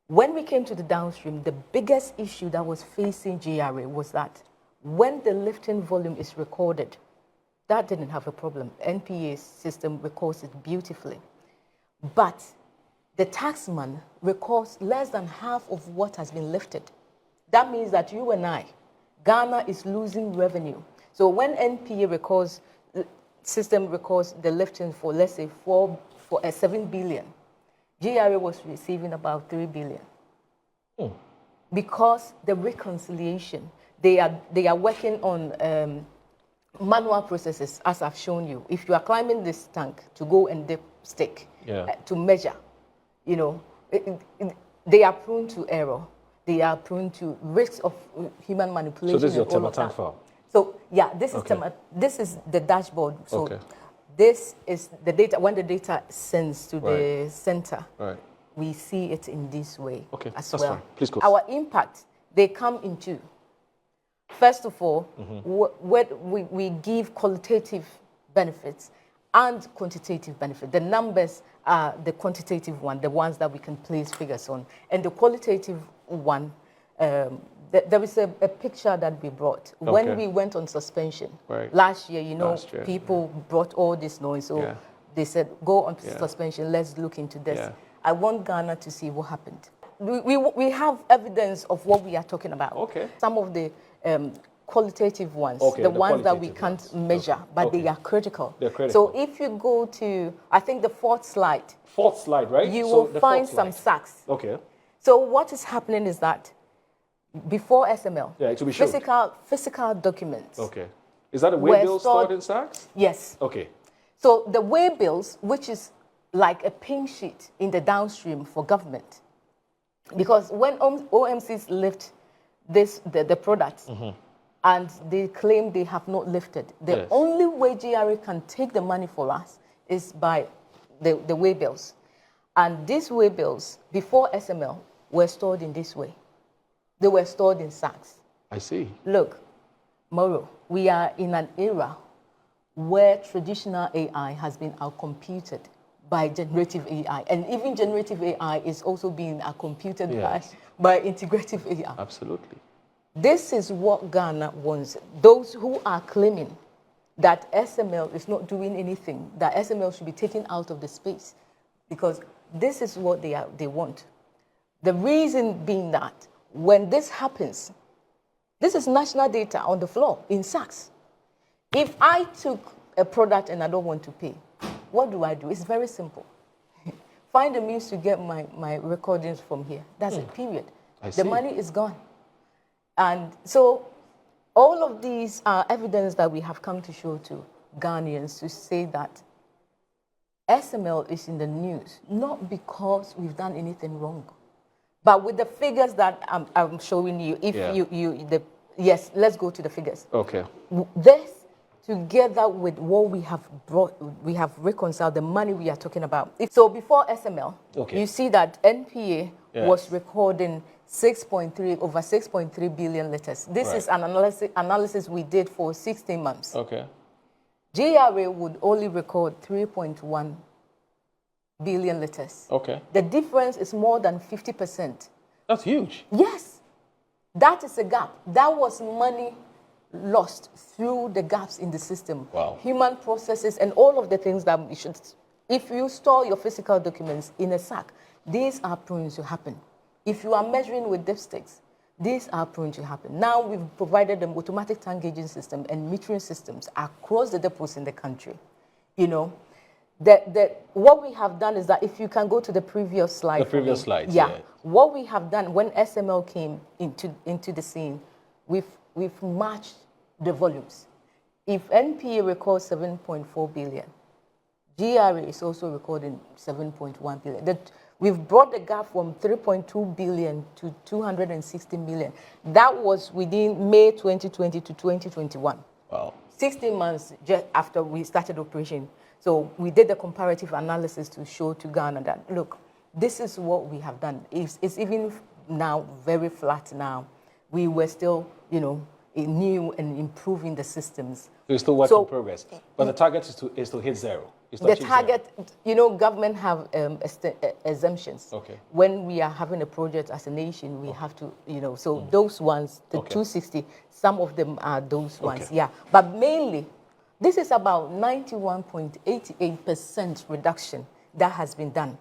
When we came to the downstream, the biggest issue that was facing GRA was that when the lifting volume is recorded, that didn't have a problem. NPA's system records it beautifully. But the taxman records less than half of what has been lifted. That means that you and I, Ghana is losing revenue. So when NPA records, system records the lifting for, let's say, 7 billion, GRA was receiving about 3 billion. Because the reconciliation, they are working on manual processes, as I've shown you. If you are climbing this tank to go and dip stick, to measure, you know, they are prone to error. They are prone to risks of human manipulation. So this is your Tema tank file? So yeah, this is the dashboard. So this is the data. When the data sends to the center, we see it in this way as well. Fine. Please go. Our impact, they come in two. First of all, we give qualitative benefits and quantitative benefit. The numbers are the quantitative one, the ones that we can place figures on. And the qualitative one, there is a picture that we brought when we went on suspension. Last year, you know, people brought all this noise. So they said, go on suspension, let's look into this. I want Ghana to see what happened. We have evidence of what we are talking about. Some of the qualitative ones, the ones that we can't measure, but they are critical. They're critical. So if you go to, I think the fourth slide. Fourth slide, right? You will find some sacks. So what is happening is that before SML, it will be physical documents. Is that a waybill stored in sacks? Yes. So the waybills, which is like a pink sheet in the downstream for government, because when OMCs lift the products and they claim they have not lifted, the only way GRA can take the money for us is by the waybills. And these waybills, before SML, were stored in this way. They were stored in sacks. I see. Look, Moro, we are in an era where traditional AI has been outcompeted by generative AI. And even generative AI is also being outcompeted by integrative AI. Absolutely. This is what Ghana wants. Those who are claiming that SML is not doing anything, that SML should be taken out of the space, because this is what they want. The reason being that when this happens, this is national data on the floor in sacks. If I took a product and I don't want to pay, what do I do? It's very simple. Find a means to get my recordings from here. That's it, period. The money is gone. And so all of these are evidence that we have come to show to Ghanaians to say that SML is in the news, not because we've done anything wrong, but with the figures that I'm showing you. If yes, let's go to the figures. This, together with what we have brought, we have reconciled the money we are talking about. So before SML, you see that NPA was recording 6.3 billion liters. This is an analysis we did for 16 months. GRA would only record 3.1 billion liters. The difference is more than 50%. That's huge. Yes. That is a gap. That was money lost through the gaps in the system. Human processes and all of the things that we should... If you store your physical documents in a sack, these are prone to happen. If you are measuring with dipsticks, these are prone to happen. Now we've provided an automatic tank gauging system and metering systems across the depots in the country. You know, what we have done is that if you can go to the previous slide. The previous slide. What we have done when SML came into the scene, we've matched the volumes. If NPA records 7.4 billion, GRA is also recording 7.1 billion. We've brought the gap from 3.2 billion to 260 million. That was within May 2020 to 2021. 16 months just after we started operation. So we did the comparative analysis to show to Ghana that, look, this is what we have done. It's even now very flat now. We were still, you know, new and improving the systems. So it's still work in progress. But the target is to hit zero. It's The touching zero. target, you know, government have exemptions. Okay. When we are having a project as a nation, we have to, you know, so those ones, the Okay. 260, some of them are those ones, Okay. yeah. But mainly, this is about 91.88% reduction that has been done.